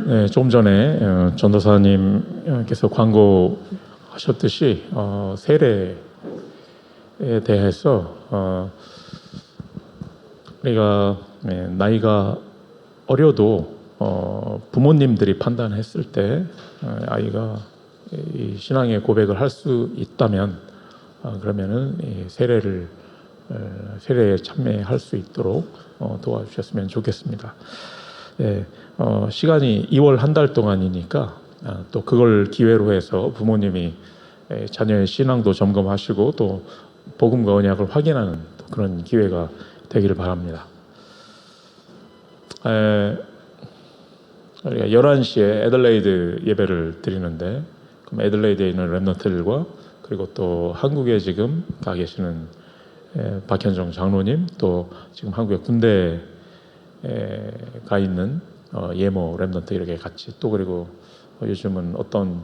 네, 조금 전에 전도사님께서 광고하셨듯이 세례에 대해서 우리가 나이가 어려도 부모님들이 판단했을 때 아이가 이 신앙의 고백을 할 수 있다면 그러면은 이 세례에 참여할 수 있도록 도와주셨으면 좋겠습니다. 네, 시간이 2월 한 달 동안이니까 또 그걸 기회로 해서 부모님이 자녀의 신앙도 점검하시고 또 복음과 언약을 확인하는 그런 기회가 되기를 바랍니다. 우리가 11시에 애들레이드 예배를 드리는데 그럼 애들레이드에 있는 렘넌트들과 그리고 또 한국에 지금 가 계시는 박현정 장로님 또 지금 한국의 군대에 가 있는 예모 렘넌트 이렇게 같이 또 그리고 요즘은 어떤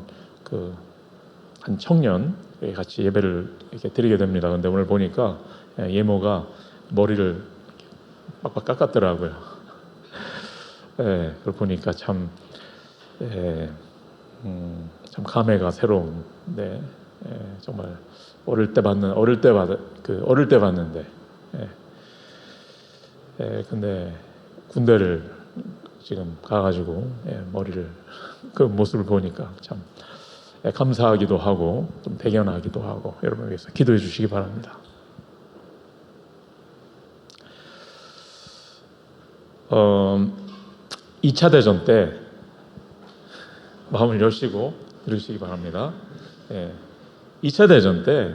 한 청년 같이 예배를 이렇게 드리게 됩니다. 그런데 오늘 보니까 예모가 머리를 빡빡 깎았더라고요. 그걸 보니까 참 감회가 새로운데 정말 어릴 때 봤는데 근데 군대를 지금 가가지고 머리를 그 모습을 보니까 참 감사하기도 하고 좀 대견하기도 하고 여러분 위해서 기도해 주시기 바랍니다. 2차 대전 때 마음을 여시고 들으시기 바랍니다. 2차 대전 때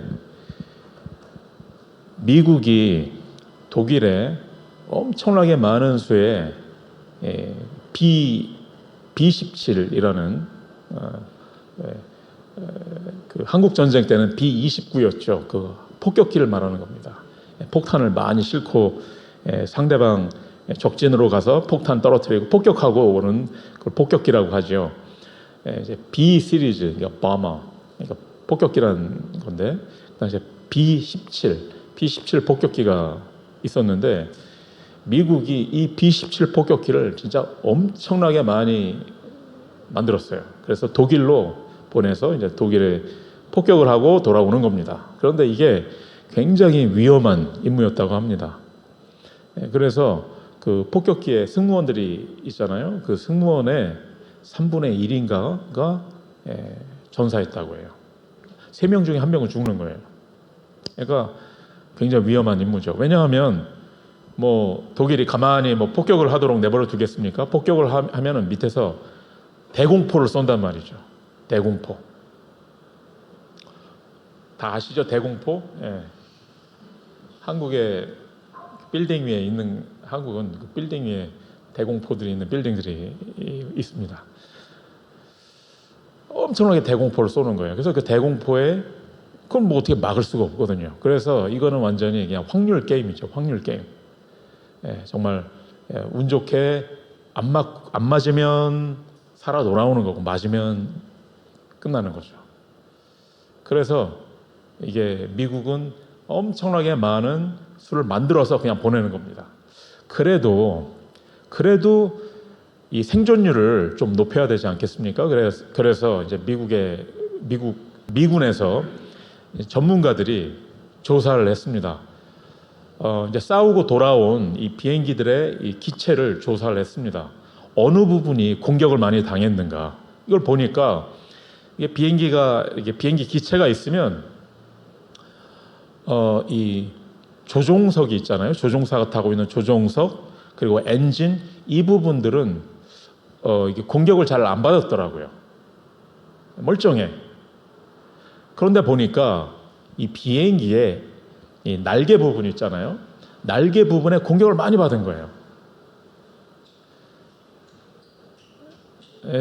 미국이 독일에 엄청나게 많은 수의 B-17이라는 그 한국 전쟁 때는 B-29였죠. 그 폭격기를 말하는 겁니다. 폭탄을 많이 싣고 상대방 적진으로 가서 폭탄 떨어뜨리고 폭격하고 오는 그걸 폭격기라고 하죠. 이제 B 시리즈, 그러니까 bomber, 그러니까 폭격기라는 건데 그 당시에 B-17 폭격기가 있었는데 미국이 이 B-17 폭격기를 진짜 엄청나게 많이 만들었어요. 그래서 독일로 보내서 이제 독일에 폭격을 하고 돌아오는 겁니다. 그런데 이게 굉장히 위험한 임무였다고 합니다. 그래서 그 폭격기에 승무원들이 있잖아요. 그 승무원의 3분의 1인가가 전사했다고 해요. 3명 중에 1명은 죽는 거예요. 그러니까 굉장히 위험한 임무죠. 왜냐하면 뭐 독일이 가만히 뭐 폭격을 하도록 내버려 두겠습니까? 폭격을 하면은 밑에서 대공포를 쏜단 말이죠. 대공포. 다 아시죠? 대공포? 한국의 빌딩 위에 있는 한국은 그 빌딩 위에 대공포들이 있는 빌딩들이 있습니다. 엄청나게 대공포를 쏘는 거예요. 그래서 그 대공포에 그건 뭐 어떻게 막을 수가 없거든요. 그래서 이거는 완전히 그냥 확률 게임이죠. 확률 게임. 정말 운 좋게 안 맞으면 살아 돌아오는 거고 맞으면 끝나는 거죠. 그래서 이게 미국은 엄청나게 많은 수를 만들어서 그냥 보내는 겁니다. 그래도 이 생존율을 좀 높여야 되지 않겠습니까? 그래서 이제 미군에서 전문가들이 조사를 했습니다. 이제 싸우고 돌아온 이 비행기들의 이 기체를 조사를 했습니다. 어느 부분이 공격을 많이 당했는가? 이걸 보니까 이게 비행기 기체가 있으면 이 조종석이 있잖아요. 조종사가 타고 있는 조종석 그리고 엔진 이 부분들은 이게 공격을 잘 안 받았더라고요. 멀쩡해. 그런데 보니까 이 비행기에 이 날개 부분 있잖아요. 날개 부분에 공격을 많이 받은 거예요.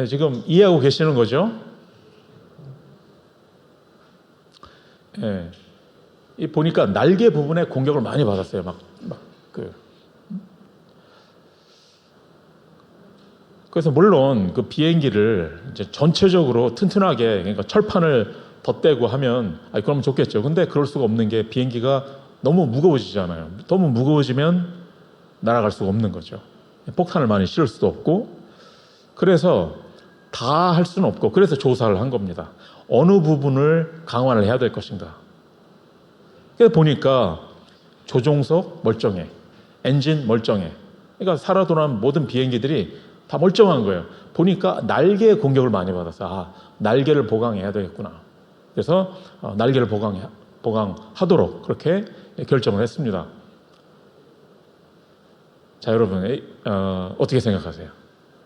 지금 이해하고 계시는 거죠? 이 보니까 날개 부분에 공격을 많이 받았어요. 그래서 물론 그 비행기를 이제 전체적으로 튼튼하게 그러니까 철판을 덧대고 하면 그러면 좋겠죠. 근데 그럴 수가 없는 게 비행기가 너무 무거워지잖아요. 너무 무거워지면 날아갈 수가 없는 거죠. 폭탄을 많이 실을 수도 없고 그래서 다 할 수는 없고, 그래서 조사를 한 겁니다. 어느 부분을 강화를 해야 될 것인가. 그래서 보니까 조종석 멀쩡해, 엔진 멀쩡해. 그러니까 살아 돌아온 모든 비행기들이 다 멀쩡한 거예요. 보니까 날개에 공격을 많이 받아서 날개를 보강해야 되겠구나. 그래서 날개를 보강하도록 그렇게 결정을 했습니다. 자, 여러분 어떻게 생각하세요?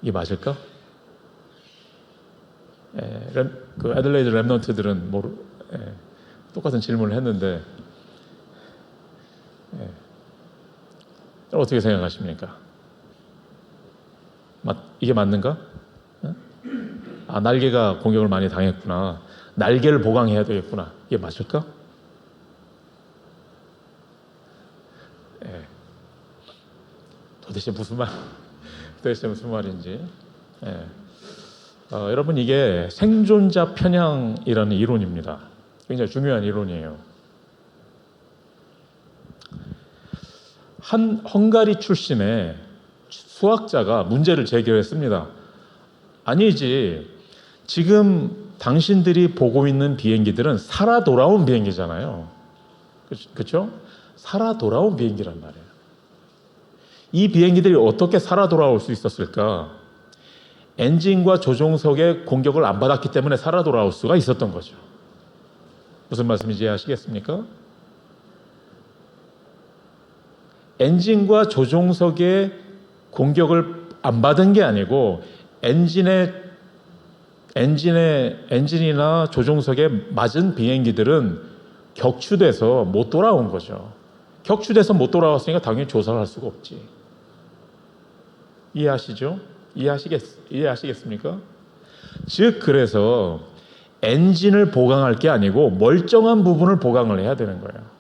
이게 맞을까? 그 애들레이드 랩넌트들은 똑같은 질문을 했는데 어떻게 생각하십니까? 이게 맞는가? 날개가 공격을 많이 당했구나. 날개를 보강해야 되겠구나. 이게 맞을까? 도대체 무슨 말인지. 여러분, 이게 생존자 편향이라는 이론입니다. 굉장히 중요한 이론이에요. 한 헝가리 출신의 수학자가 문제를 제기했습니다. 아니지, 지금 당신들이 보고 있는 비행기들은 살아 돌아온 비행기잖아요. 그렇죠? 살아 돌아온 비행기란 말이에요. 이 비행기들이 어떻게 살아 돌아올 수 있었을까? 엔진과 조종석의 공격을 안 받았기 때문에 살아 돌아올 수가 있었던 거죠. 무슨 말씀인지 이해하시겠습니까? 엔진과 조종석의 공격을 안 받은 게 아니고 엔진이나 조종석에 맞은 비행기들은 격추돼서 못 돌아온 거죠. 격추돼서 못 돌아왔으니까 당연히 조사를 할 수가 없지. 이해하시죠? 이해하시겠습니까? 즉, 그래서 엔진을 보강할 게 아니고 멀쩡한 부분을 보강을 해야 되는 거예요.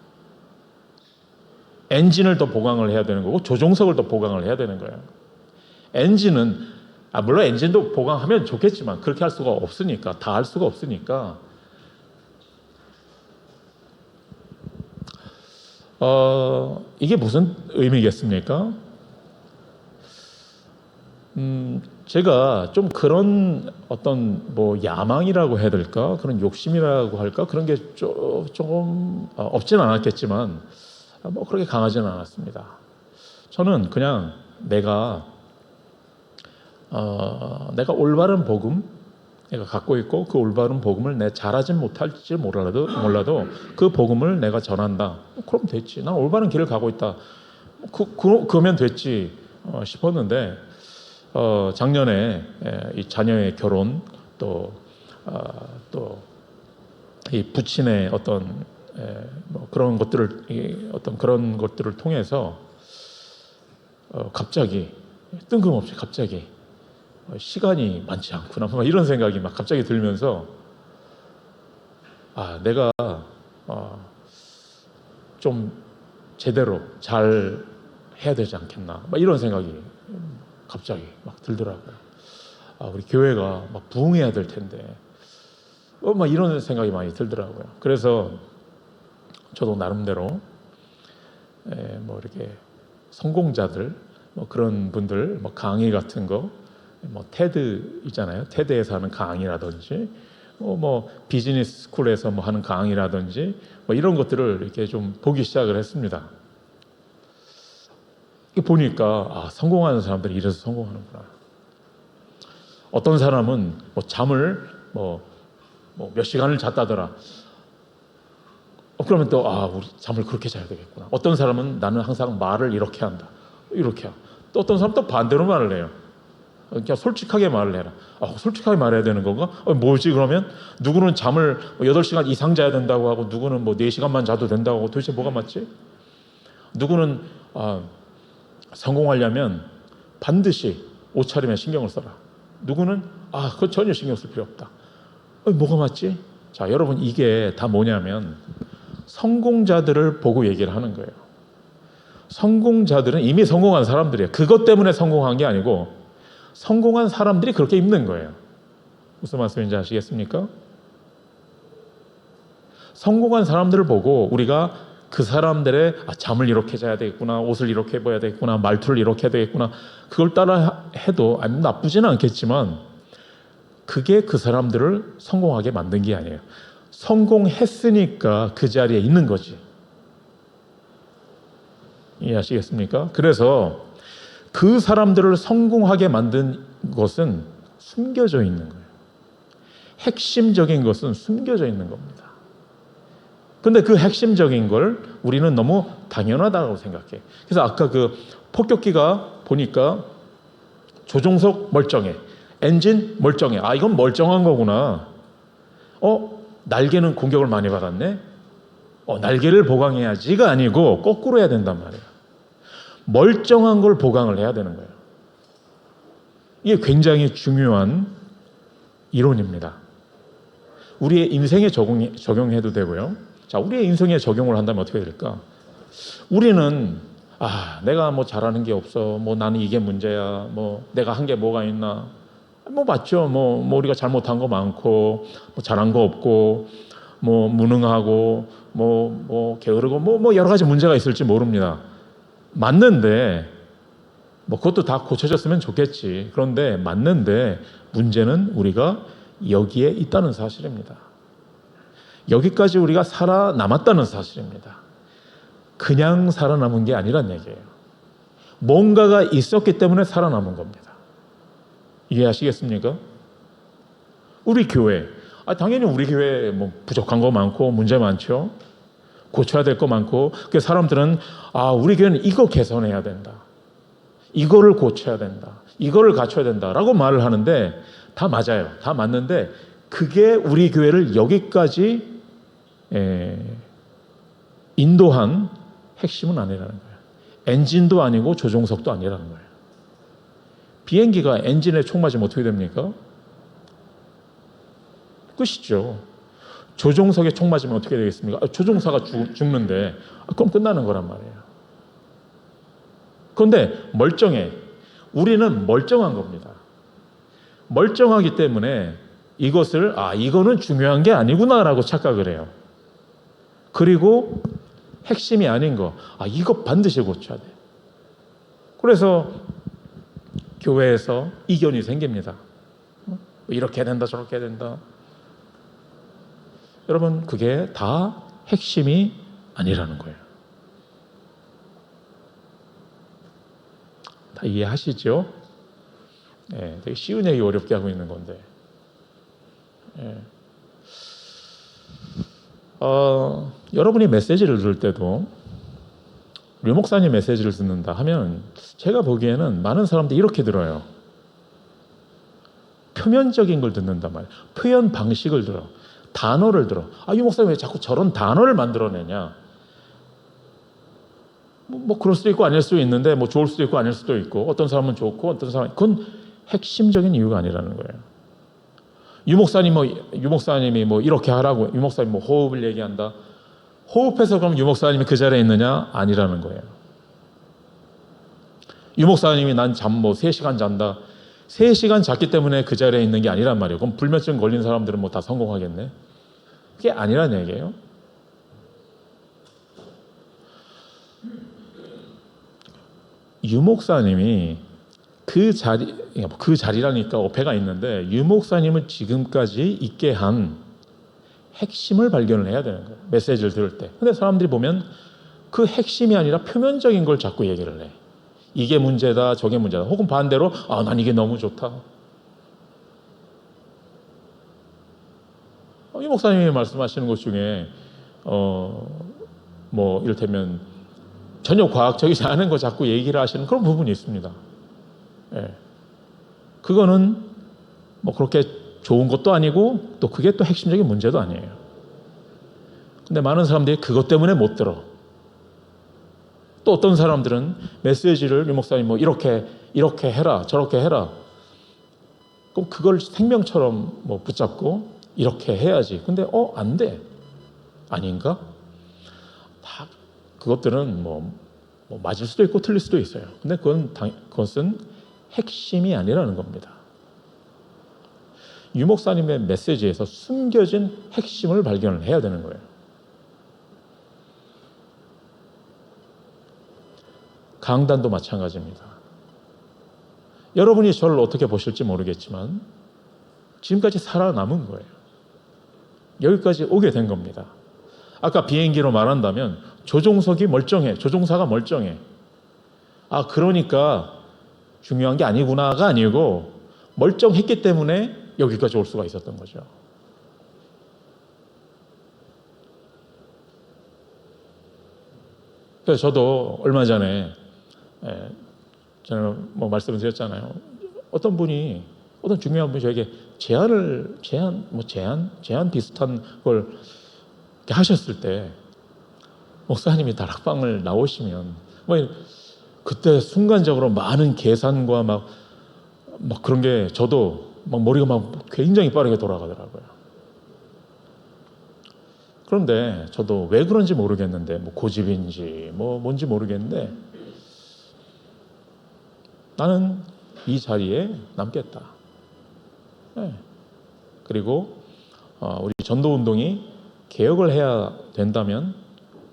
엔진을 더 보강을 해야 되는 거고 조종석을 더 보강을 해야 되는 거예요. 엔진은 물론 엔진도 보강하면 좋겠지만 그렇게 할 수가 없으니까, 다 할 수가 없으니까 이게 무슨 의미겠습니까? 제가 좀 그런 어떤 야망이라고 해야 될까? 그런 욕심이라고 할까? 그런 게 조금 없진 않았겠지만 그렇게 강하지는 않았습니다. 저는 그냥 내가 올바른 복음 내가 갖고 있고 그 올바른 복음을 내가 잘하지 못할지 몰라도 그 복음을 내가 전한다. 그럼 됐지. 난 올바른 길을 가고 있다. 그러면 됐지 싶었는데 작년에 이 자녀의 결혼 또 이 부친의 어떤 그런 것들을 통해서 갑자기 뜬금없이 시간이 많지 않구나 이런 생각이 막 갑자기 들면서 내가 좀 제대로 잘 해야 되지 않겠나 이런 생각이 갑자기 막 들더라고요. 우리 교회가 막 부흥해야 될 텐데 막 이런 생각이 많이 들더라고요. 그래서 저도 나름대로 이렇게 성공자들 그런 분들 강의 같은 거 테드 있잖아요. 테드에서 하는 강의라든지 비즈니스 스쿨에서 하는 강의라든지 이런 것들을 이렇게 좀 보기 시작을 했습니다. 보니까 성공하는 사람들이 이래서 성공하는구나. 어떤 사람은 잠을 몇 시간을 잤다더라. 그러면 또 우리 잠을 그렇게 자야 되겠구나. 어떤 사람은 나는 항상 말을 이렇게 한다. 이렇게. 또 어떤 사람은 또 반대로 말을 해요. 그냥 솔직하게 말을 해라. 솔직하게 말해야 되는 건가? 뭐지 그러면? 누구는 잠을 8시간 이상 자야 된다고 하고 누구는 4시간만 자도 된다고 하고 도대체 뭐가 맞지? 누구는 성공하려면 반드시 옷차림에 신경을 써라. 누구는 그거 전혀 신경 쓸 필요 없다. 뭐가 맞지? 자, 여러분 이게 다 뭐냐면 성공자들을 보고 얘기를 하는 거예요. 성공자들은 이미 성공한 사람들이에요. 그것 때문에 성공한 게 아니고 성공한 사람들이 그렇게 입는 거예요. 무슨 말씀인지 아시겠습니까? 성공한 사람들을 보고 우리가 그 사람들의 잠을 이렇게 자야 되겠구나, 옷을 이렇게 입어야 되겠구나, 말투를 이렇게 해야 되겠구나, 그걸 따라 해도 나쁘지는 않겠지만 그게 그 사람들을 성공하게 만든 게 아니에요. 성공했으니까 그 자리에 있는 거지. 이해하시겠습니까? 그래서 그 사람들을 성공하게 만든 것은 숨겨져 있는 거예요. 핵심적인 것은 숨겨져 있는 겁니다. 근데 그 핵심적인 걸 우리는 너무 당연하다고 생각해. 그래서 아까 그 폭격기가 보니까 조종석 멀쩡해, 엔진 멀쩡해. 이건 멀쩡한 거구나. 날개는 공격을 많이 받았네. 날개를 보강해야지가 아니고 거꾸로 해야 된단 말이에요. 멀쩡한 걸 보강을 해야 되는 거예요. 이게 굉장히 중요한 이론입니다. 우리의 인생에 적용해도 되고요. 자, 우리의 인생에 적용을 한다면 어떻게 될까? 우리는 내가 뭐 잘하는 게 없어, 뭐 나는 이게 문제야, 뭐 내가 한 게 뭐가 있나, 뭐 맞죠. 뭐 우리가 잘못한 거 많고, 뭐 잘한 거 없고, 뭐 무능하고, 뭐 게으르고, 뭐 여러 가지 문제가 있을지 모릅니다. 맞는데 뭐 그것도 다 고쳐졌으면 좋겠지. 그런데 맞는데 문제는 우리가 여기에 있다는 사실입니다. 여기까지 우리가 살아남았다는 사실입니다. 그냥 살아남은 게 아니란 얘기예요. 뭔가가 있었기 때문에 살아남은 겁니다. 이해하시겠습니까? 우리 교회, 당연히 우리 교회 뭐 부족한 거 많고 문제 많죠. 고쳐야 될 거 많고, 그 사람들은 우리 교회는 이거 개선해야 된다, 이거를 고쳐야 된다, 이거를 갖춰야 된다라고 말을 하는데 다 맞아요. 다 맞는데 그게 우리 교회를 여기까지 인도한 핵심은 아니라는 거예요. 엔진도 아니고 조종석도 아니라는 거예요. 비행기가 엔진에 총 맞으면 어떻게 됩니까? 끝이죠. 조종석에 총 맞으면 어떻게 되겠습니까? 조종사가 죽는데 그럼 끝나는 거란 말이에요. 그런데 멀쩡해. 우리는 멀쩡한 겁니다. 멀쩡하기 때문에 이것을 이거는 중요한 게 아니구나라고 착각을 해요. 그리고 핵심이 아닌 거, 이거 반드시 고쳐야 돼. 그래서 교회에서 이견이 생깁니다. 이렇게 해야 된다, 저렇게 해야 된다. 여러분, 그게 다 핵심이 아니라는 거예요. 다 이해하시죠? 되게 쉬운 얘기 어렵게 하고 있는 건데. 여러분이 메시지를 들을 때도 류 목사님 메시지를 듣는다 하면 제가 보기에는 많은 사람들이 이렇게 들어요. 표면적인 걸 듣는단 말이에요. 표현 방식을 들어. 단어를 들어. 유 목사님 왜 자꾸 저런 단어를 만들어내냐. 뭐 그럴 수도 있고 아닐 수도 있는데, 뭐 좋을 수도 있고 아닐 수도 있고, 어떤 사람은 좋고 어떤 사람은, 그건 핵심적인 이유가 아니라는 거예요. 유 목사님이 뭐 이렇게 하라고, 유 목사님 뭐 호흡을 얘기한다. 호흡해서 그럼 유 목사님이 그 자리에 있느냐? 아니라는 거예요. 유 목사님이 난 잠 뭐 3시간 잔다. 3시간 잤기 때문에 그 자리에 있는 게 아니란 말이에요. 그럼 불면증 걸린 사람들은 뭐 다 성공하겠네? 그게 아니란 얘기예요. 유 목사님이 그 자리라니까 어폐가 있는데, 유 목사님은 지금까지 있게 한 핵심을 발견을 해야 되는 거예요. 메시지를 들을 때. 근데 사람들이 보면 그 핵심이 아니라 표면적인 걸 자꾸 얘기를 해. 이게 문제다, 저게 문제다. 혹은 반대로 난 이게 너무 좋다. 이 목사님이 말씀하시는 것 중에 뭐 이를테면 전혀 과학적이지 않은 거 자꾸 얘기를 하시는 그런 부분이 있습니다. 그거는 뭐 그렇게 좋은 것도 아니고 또 그게 또 핵심적인 문제도 아니에요. 근데 많은 사람들이 그것 때문에 못 들어. 또 어떤 사람들은 메시지를 유 목사님 뭐 이렇게 해라, 저렇게 해라. 그럼 그걸 생명처럼 뭐 붙잡고 이렇게 해야지. 근데 안 돼. 아닌가? 다 그것들은 뭐 맞을 수도 있고 틀릴 수도 있어요. 근데 그것은 핵심이 아니라는 겁니다. 유 목사님의 메시지에서 숨겨진 핵심을 발견을 해야 되는 거예요. 강단도 마찬가지입니다. 여러분이 저를 어떻게 보실지 모르겠지만 지금까지 살아남은 거예요. 여기까지 오게 된 겁니다. 아까 비행기로 말한다면 조종석이 멀쩡해. 조종사가 멀쩡해. 아, 그러니까 중요한 게 아니구나가 아니고 멀쩡했기 때문에 여기까지 올 수가 있었던 거죠. 그래서 저도 얼마 전에 저는 뭐 말씀을 드렸잖아요. 어떤 중요한 분이 저에게 제안 비슷한 걸 이렇게 하셨을 때 목사님이 다락방을 나오시면 그때 순간적으로 많은 계산과 막 그런 게 저도 막 머리가 막 굉장히 빠르게 돌아가더라고요. 그런데 저도 왜 그런지 모르겠는데 고집인지 뭔지 모르겠는데 나는 이 자리에 남겠다. 네. 그리고 우리 전도운동이 개혁을 해야 된다면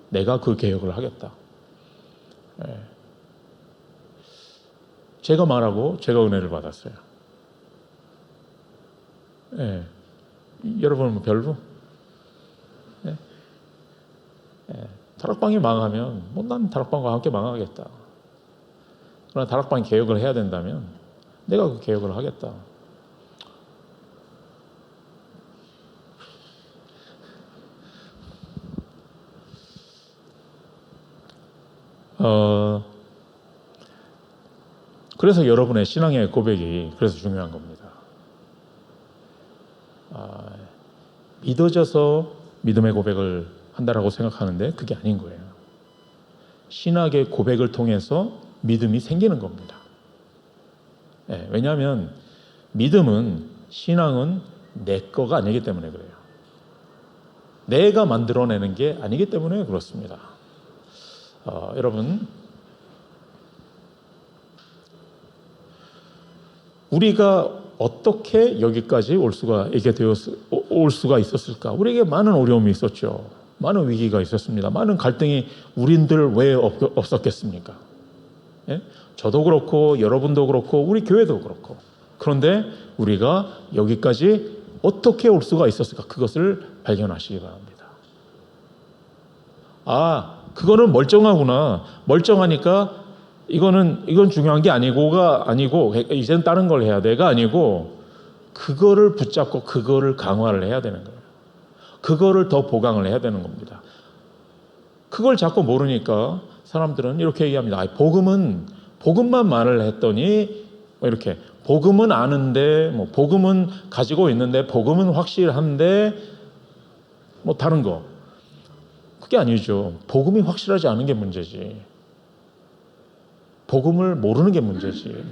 내가 그 개혁을 하겠다. 네. 제가 말하고 제가 은혜를 받았어요. 네. 여러분은 별로? 네. 네. 다락방이 망하면 난 다락방과 함께 망하겠다. 그러나 다락방이 개혁을 해야 된다면 내가 그 개혁을 하겠다. 그래서 여러분의 신앙의 고백이 그래서 중요한 겁니다. 믿어져서 믿음의 고백을 한다라고 생각하는데 그게 아닌 거예요. 신학의 고백을 통해서 믿음이 생기는 겁니다. 네, 왜냐하면 믿음은, 신앙은 내 거가 아니기 때문에 그래요. 내가 만들어내는 게 아니기 때문에 그렇습니다. 여러분, 우리가 어떻게 여기까지 올 수가 있었을까? 우리에게 많은 어려움이 있었죠. 많은 위기가 있었습니다. 많은 갈등이 우린들 왜 없었겠습니까? 예? 저도 그렇고 여러분도 그렇고 우리 교회도 그렇고. 그런데 우리가 여기까지 어떻게 올 수가 있었을까? 그것을 발견하시기 바랍니다. 그거는 멀쩡하구나. 멀쩡하니까 이건 중요한 게 아니고가 아니고 이제는 다른 걸 해야 돼가 아니고 그거를 붙잡고 그거를 강화를 해야 되는 거예요. 그거를 더 보강을 해야 되는 겁니다. 그걸 자꾸 모르니까 사람들은 이렇게 얘기합니다. 복음만 말을 했더니 이렇게 복음은 아는데 복음은 가지고 있는데 복음은 확실한데 다른 거 그게 아니죠. 복음이 확실하지 않은 게 문제지. 복음을 모르는 게 문제지.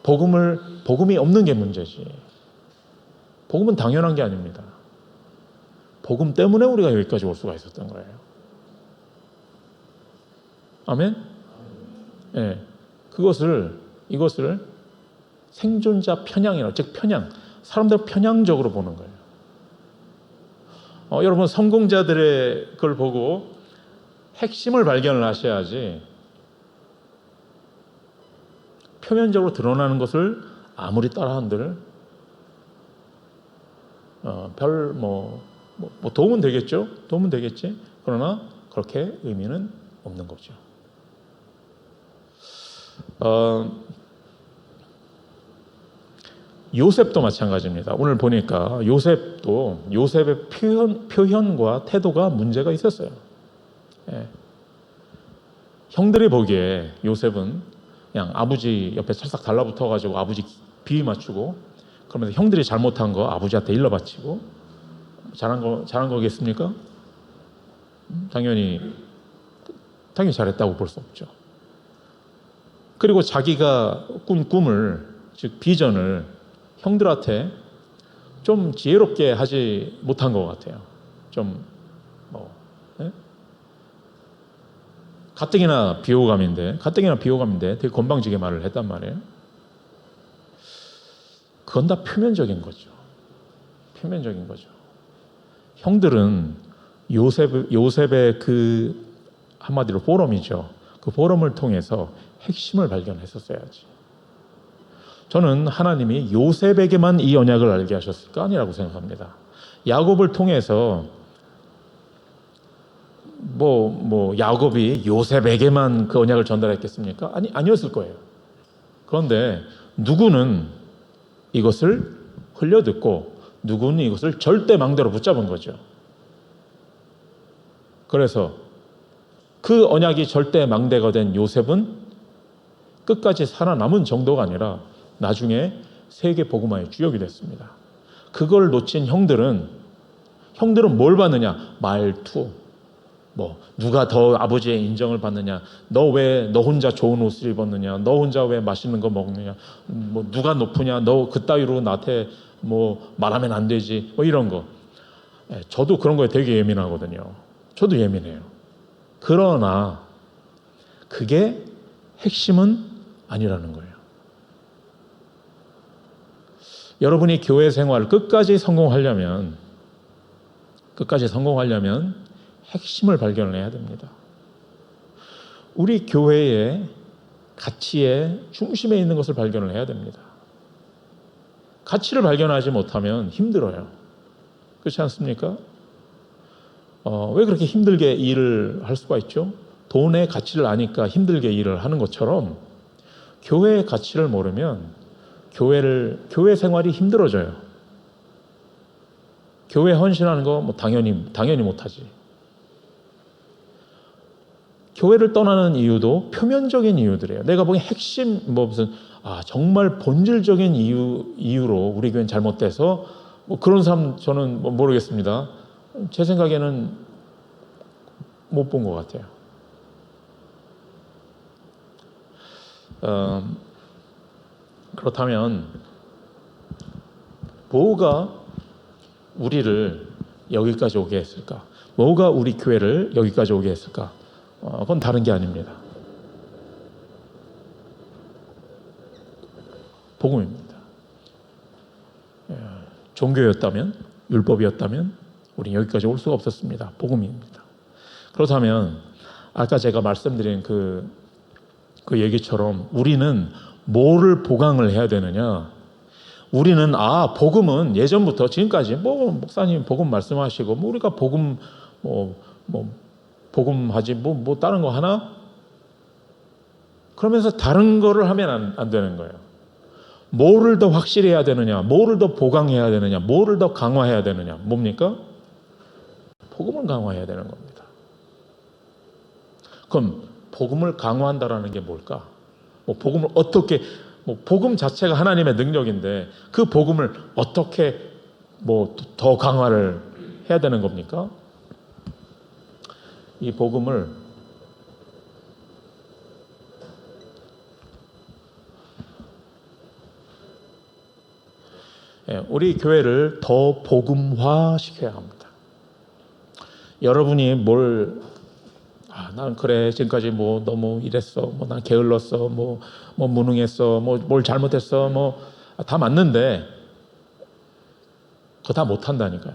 복음이 없는 게 문제지. 복음은 당연한 게 아닙니다. 복음 때문에 우리가 여기까지 올 수가 있었던 거예요. 아멘? 네. 이것을 생존자 편향이라고, 즉 편향, 사람들 편향적으로 보는 거예요. 여러분 성공자들의 걸 보고 핵심을 발견을 하셔야지 표면적으로 드러나는 것을 아무리 따라한들 도움은 되겠죠. 도움은 되겠지. 그러나 그렇게 의미는 없는 거죠. 요셉도 마찬가지입니다. 오늘 보니까 요셉의 표현과 태도가 문제가 있었어요. 예. 형들이 보기에 요셉은 그냥 아버지 옆에 찰싹 달라붙어가지고 아버지 비위 맞추고 그러면서 형들이 잘못한 거 아버지한테 일러바치고 잘한 거겠습니까? 당연히 잘했다고 볼 수 없죠. 그리고 자기가 꾼 꿈을, 즉 비전을 형들한테 좀 지혜롭게 하지 못한 것 같아요. 가뜩이나 비호감인데 되게 건방지게 말을 했단 말이에요. 그건 다 표면적인 거죠. 형들은 요셉의 그 한마디로 포럼이죠. 그 포럼을 통해서 핵심을 발견했었어야지. 저는 하나님이 요셉에게만 이 언약을 알게 하셨을까? 아니라고 생각합니다. 야곱을 통해서 야곱이 요셉에게만 그 언약을 전달했겠습니까? 아니었을 거예요. 그런데 누구는 이것을 흘려듣고 누구는 이것을 절대 망대로 붙잡은 거죠. 그래서 그 언약이 절대 망대가 된 요셉은 끝까지 살아남은 정도가 아니라 나중에 세계 복음화의 주역이 됐습니다. 그걸 놓친 형들은 뭘 받느냐? 말투. 누가 더 아버지의 인정을 받느냐? 너 혼자 좋은 옷을 입었느냐? 너 혼자 왜 맛있는 거 먹느냐? 누가 높으냐? 너 그따위로 나한테 말하면 안 되지. 이런 거. 저도 그런 거에 되게 예민하거든요. 저도 예민해요. 그러나 그게 핵심은 아니라는 거예요. 여러분이 교회 생활 끝까지 성공하려면 핵심을 발견해야 됩니다. 우리 교회의 가치의 중심에 있는 것을 발견을 해야 됩니다. 가치를 발견하지 못하면 힘들어요. 그렇지 않습니까? 왜 그렇게 힘들게 일을 할 수가 있죠? 돈의 가치를 아니까 힘들게 일을 하는 것처럼 교회의 가치를 모르면 교회 생활이 힘들어져요. 교회 헌신하는 거 당연히 못하지. 교회를 떠나는 이유도 표면적인 이유들이에요. 내가 보기엔 핵심 정말 본질적인 이유로 우리 교회는 잘못돼서 그런 사람 저는 모르겠습니다. 제 생각에는 못 본 것 같아요. 그렇다면 뭐가 우리를 여기까지 오게 했을까? 뭐가 우리 교회를 여기까지 오게 했을까? 그건 다른 게 아닙니다. 복음입니다. 종교였다면, 율법이었다면 우리는 여기까지 올 수가 없었습니다. 복음입니다. 그렇다면 아까 제가 말씀드린 그 얘기처럼 우리는 뭐를 보강을 해야 되느냐? 우리는 복음은 예전부터 지금까지 목사님 복음 말씀하시고 우리가 복음 복음하지 다른 거 하나? 그러면서 다른 거를 하면 안 되는 거예요. 뭐를 더 확실히 해야 되느냐? 뭐를 더 보강해야 되느냐? 뭐를 더 강화해야 되느냐? 뭡니까? 복음을 강화해야 되는 겁니다. 그럼 복음을 강화한다라는 게 뭘까? 복음을 어떻게 복음 자체가 하나님의 능력인데 그 복음을 어떻게 더 강화를 해야 되는 겁니까? 이 복음을 우리 교회를 더 복음화 시켜야 합니다. 여러분이 난 그래 지금까지 너무 이랬어, 난 게을렀어, 무능했어, 뭘 잘못했어, 다 맞는데 그거 다 못한다니까요.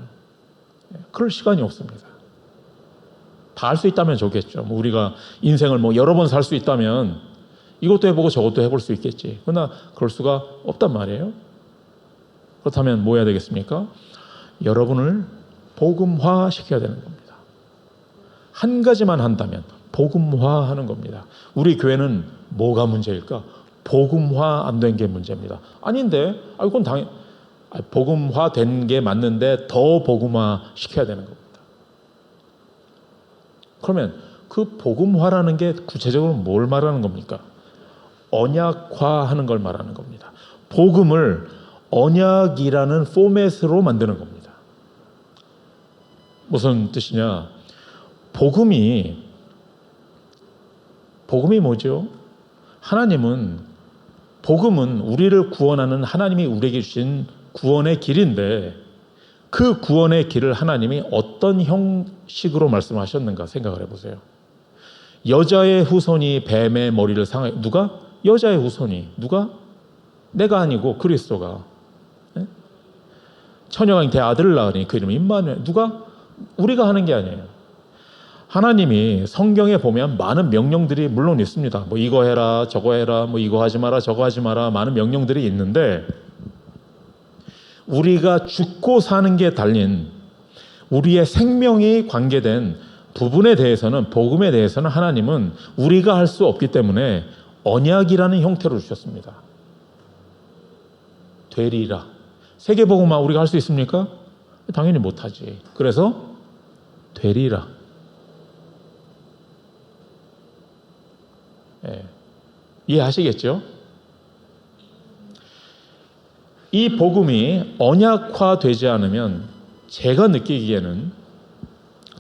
그럴 시간이 없습니다. 다 할 수 있다면 좋겠죠. 우리가 인생을 여러 번 살 수 있다면 이것도 해보고 저것도 해볼 수 있겠지. 그러나 그럴 수가 없단 말이에요. 그렇다면 뭐 해야 되겠습니까? 여러분을 복음화 시켜야 되는 겁니다. 한 가지만 한다면 복음화하는 겁니다. 우리 교회는 뭐가 문제일까? 복음화 안 된 게 문제입니다. 아닌데, 그건 복음화된 게 맞는데 더 복음화 시켜야 되는 겁니다. 그러면 그 복음화라는 게 구체적으로 뭘 말하는 겁니까? 언약화하는 걸 말하는 겁니다. 복음을 언약이라는 포맷으로 만드는 겁니다. 무슨 뜻이냐? 복음이 뭐죠? 복음은 우리를 구원하는 하나님이 우리에게 주신 구원의 길인데 그 구원의 길을 하나님이 어떤 형식으로 말씀하셨는가 생각을 해보세요. 여자의 후손이 뱀의 머리를 누가? 여자의 후손이. 누가? 내가 아니고 그리스도가. 처녀가 잉태 아들을 낳으니 그 이름은 임마누엘. 누가? 우리가 하는 게 아니에요. 하나님이 성경에 보면 많은 명령들이 물론 있습니다. 뭐 이거 해라, 저거 해라, 뭐 이거 하지 마라, 저거 하지 마라, 많은 명령들이 있는데 우리가 죽고 사는 게 달린 우리의 생명이 관계된 부분에 대해서는, 복음에 대해서는 하나님은 우리가 할 수 없기 때문에 언약이라는 형태로 주셨습니다. 되리라. 세계복음화 우리가 할 수 있습니까? 당연히 못하지. 그래서 되리라. 예. 이해하시겠죠? 이 복음이 언약화되지 않으면 제가 느끼기에는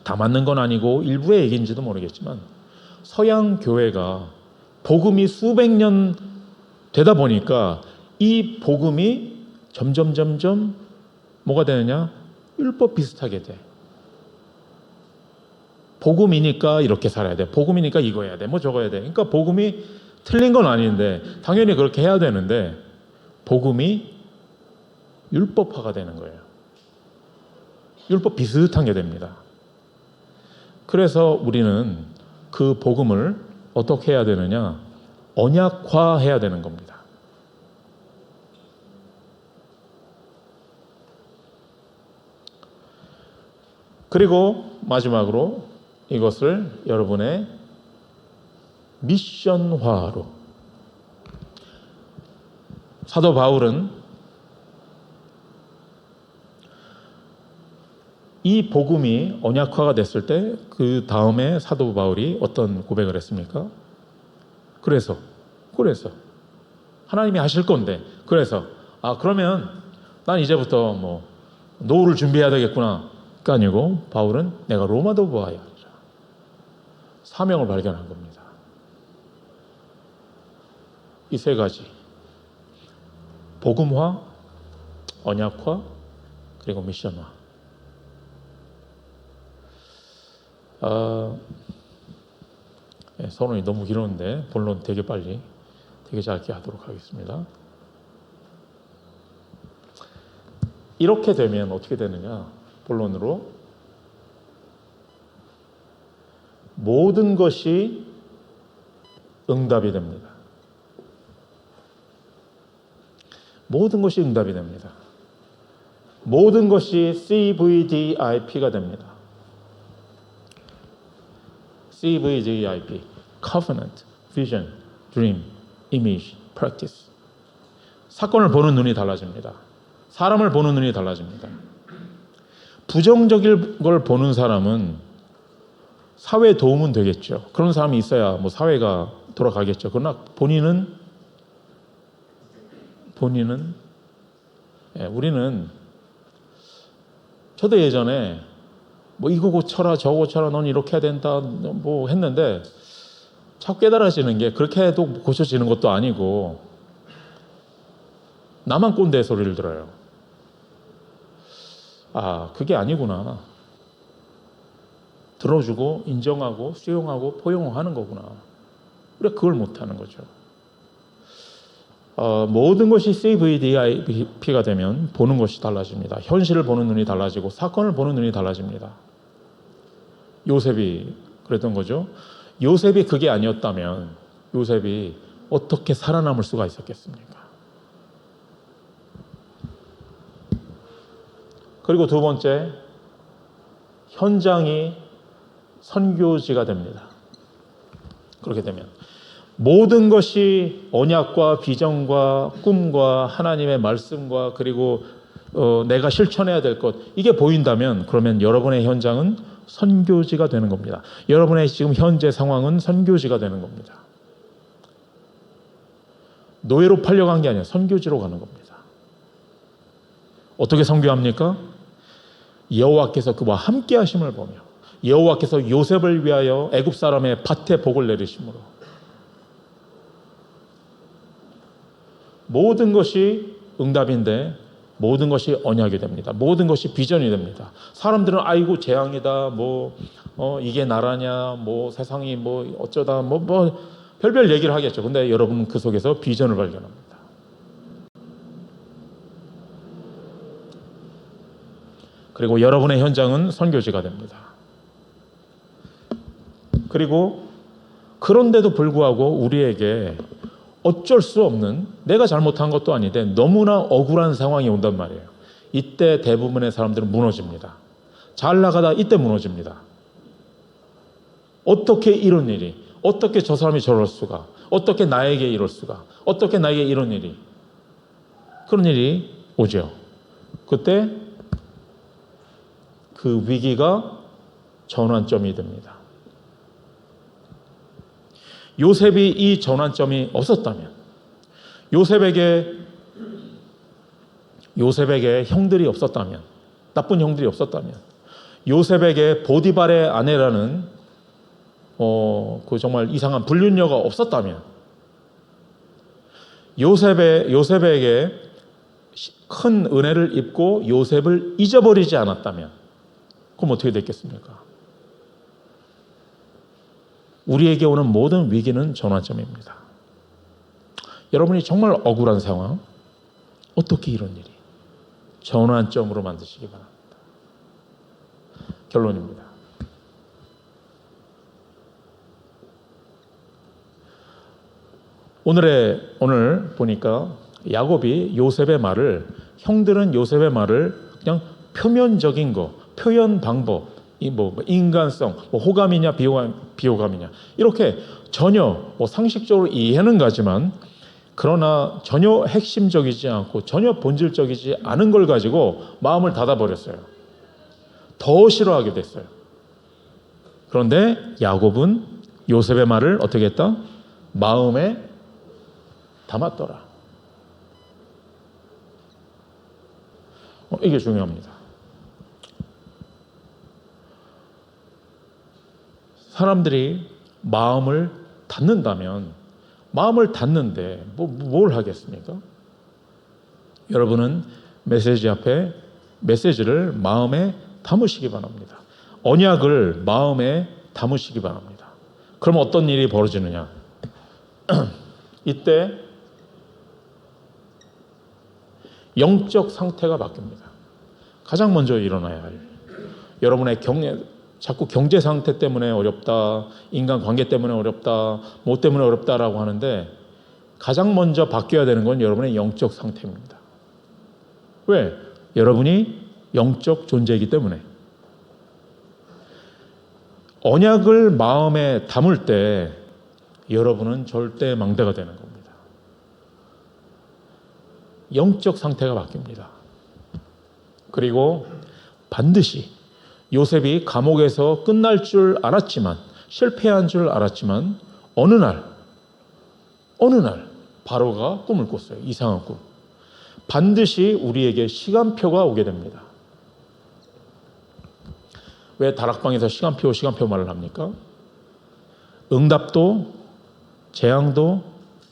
다 맞는 건 아니고 일부의 얘기인지도 모르겠지만 서양 교회가 복음이 수백 년 되다 보니까 이 복음이 점점 뭐가 되느냐? 율법 비슷하게 돼. 복음이니까 이렇게 살아야 돼. 복음이니까 이거 해야 돼. 뭐 저거 해야 돼. 그러니까 복음이 틀린 건 아닌데 당연히 그렇게 해야 되는데 복음이 율법화가 되는 거예요. 율법 비슷한 게 됩니다. 그래서 우리는 그 복음을 어떻게 해야 되느냐? 언약화해야 되는 겁니다. 그리고 마지막으로 이것을 여러분의 미션화로, 사도 바울은 이 복음이 언약화가 됐을 때 그 다음에 사도 바울이 어떤 고백을 했습니까? 그래서 하나님이 하실 건데 그래서 그러면 난 이제부터 뭐 노후를 준비해야 되겠구나. 그게 아니고 바울은 내가 로마도 보아야 하리라. 사명을 발견한 겁니다. 이 세 가지, 복음화, 언약화, 그리고 미션화. 선언이 너무 길었는데 본론 되게 짧게 하도록 하겠습니다. 이렇게 되면 어떻게 되느냐? 본론으로 모든 것이 응답이 됩니다. 모든 것이 응답이 됩니다. 모든 것이 CVDIP가 됩니다. CVDIP, Covenant, Vision, Dream, Image, Practice. 사건을 보는 눈이 달라집니다. 사람을 보는 눈이 달라집니다. 부정적인 걸 보는 사람은 사회에 도움은 되겠죠. 그런 사람이 있어야 뭐 사회가 돌아가겠죠. 그러나 우리는 저도 예전에 뭐 이거 고쳐라 저거 고쳐라 넌 이렇게 해야 된다 뭐 했는데 자꾸 깨달아지는 게 그렇게 해도 고쳐지는 것도 아니고 나만 꼰대 소리를 들어요. 그게 아니구나. 들어주고 인정하고 수용하고 포용하는 거구나. 우리가 그걸 못하는 거죠. 모든 것이 CVDIP가 되면 보는 것이 달라집니다. 현실을 보는 눈이 달라지고 사건을 보는 눈이 달라집니다. 요셉이 그랬던 거죠. 요셉이 그게 아니었다면 요셉이 어떻게 살아남을 수가 있었겠습니까? 그리고 두 번째, 현장이 선교지가 됩니다. 그렇게 되면 모든 것이 언약과 비전과 꿈과 하나님의 말씀과 그리고 내가 실천해야 될 것, 이게 보인다면 그러면 여러분의 현장은 선교지가 되는 겁니다. 여러분의 지금 현재 상황은 선교지가 되는 겁니다. 노예로 팔려간 게 아니라 선교지로 가는 겁니다. 어떻게 선교합니까? 여호와께서 그와 함께 하심을 보며 여호와께서 요셉을 위하여 애굽 사람의 밭에 복을 내리심으로 모든 것이 응답인데 모든 것이 언약이 됩니다. 모든 것이 비전이 됩니다. 사람들은 아이고 재앙이다, 이게 나라냐, 세상이 어쩌다, 별별 얘기를 하겠죠. 근데 여러분은 그 속에서 비전을 발견합니다. 그리고 여러분의 현장은 선교지가 됩니다. 그리고 그런데도 불구하고 우리에게 어쩔 수 없는, 내가 잘못한 것도 아닌데 너무나 억울한 상황이 온단 말이에요. 이때 대부분의 사람들은 무너집니다. 잘 나가다 이때 무너집니다. 어떻게 이런 일이, 어떻게 저 사람이 저럴 수가, 어떻게 나에게 이럴 수가, 어떻게 나에게 이런 일이, 그런 일이 오죠. 그때 그 위기가 전환점이 됩니다. 요셉이 이 전환점이 없었다면, 요셉에게 형들이 없었다면, 나쁜 형들이 없었다면, 요셉에게 보디발의 아내라는 그 정말 이상한 불륜녀가 없었다면, 요셉에게 큰 은혜를 입고 요셉을 잊어버리지 않았다면, 그럼 어떻게 됐겠습니까? 우리에게 오는 모든 위기는 전환점입니다. 여러분이 정말 억울한 상황, 어떻게 이런 일이 전환점으로 만드시기 바랍니다. 결론입니다. 오늘 보니까 야곱이 요셉의 말을, 형들은 요셉의 말을 그냥 표면적인 거, 표현 방법, 인간성, 호감이냐 비호감이냐 이렇게 전혀 상식적으로 이해는 가지만, 그러나 전혀 핵심적이지 않고 전혀 본질적이지 않은 걸 가지고 마음을 닫아버렸어요. 더 싫어하게 됐어요. 그런데 야곱은 요셉의 말을 어떻게 했다? 마음에 담았더라. 이게 중요합니다. 사람들이 마음을 닫는다면, 마음을 닫는데 뭘 하겠습니까? 여러분은 메시지 앞에 메시지를 마음에 담으시기 바랍니다. 언약을 마음에 담으시기 바랍니다. 그럼 어떤 일이 벌어지느냐? 이때 영적 상태가 바뀝니다. 가장 먼저 일어나야 할, 여러분의 자꾸 경제 상태 때문에 어렵다, 인간 관계 때문에 어렵다, 뭐 때문에 어렵다라고 하는데, 가장 먼저 바뀌어야 되는 건 여러분의 영적 상태입니다. 왜? 여러분이 영적 존재이기 때문에. 언약을 마음에 담을 때 여러분은 절대 망대가 되는 겁니다. 영적 상태가 바뀝니다. 그리고 반드시 요셉이 감옥에서 끝날 줄 알았지만, 실패한 줄 알았지만, 어느 날 바로가 꿈을 꿨어요. 이상한 꿈. 반드시 우리에게 시간표가 오게 됩니다. 왜 다락방에서 시간표 말을 합니까? 응답도 재앙도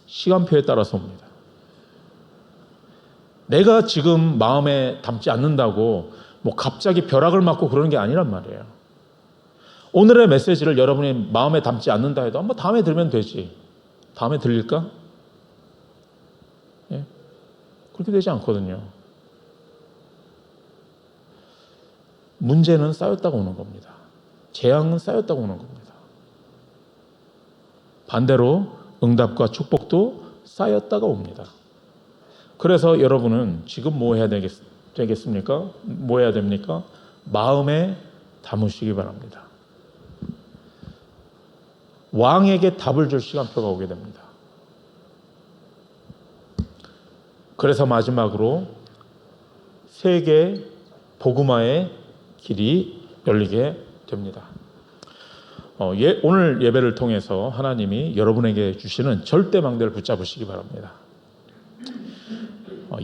시간표에 따라서 옵니다. 내가 지금 마음에 담지 않는다고 갑자기 벼락을 맞고 그러는 게 아니란 말이에요. 오늘의 메시지를 여러분이 마음에 담지 않는다 해도 한번 다음에 들으면 되지. 다음에 들릴까? 예? 그렇게 되지 않거든요. 문제는 쌓였다고 오는 겁니다. 재앙은 쌓였다고 오는 겁니다. 반대로 응답과 축복도 쌓였다가 옵니다. 그래서 여러분은 지금 뭐 해야 되겠습니까? 뭐 해야 됩니까? 마음에 담으시기 바랍니다. 왕에게 답을 줄 시간표가 오게 됩니다. 그래서 마지막으로 세계 복음화의 길이 열리게 됩니다. 오늘 예배를 통해서 하나님이 여러분에게 주시는 절대 망대를 붙잡으시기 바랍니다.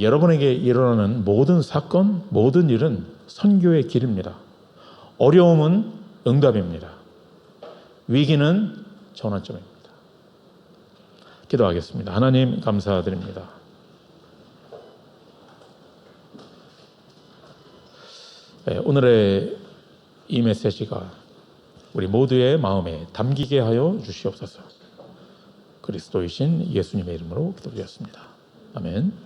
여러분에게 일어나는 모든 사건, 모든 일은 선교의 길입니다. 어려움은 응답입니다. 위기는 전환점입니다. 기도하겠습니다. 하나님 감사드립니다. 오늘의 이 메시지가 우리 모두의 마음에 담기게 하여 주시옵소서. 그리스도이신 예수님의 이름으로 기도드렸습니다. 아멘.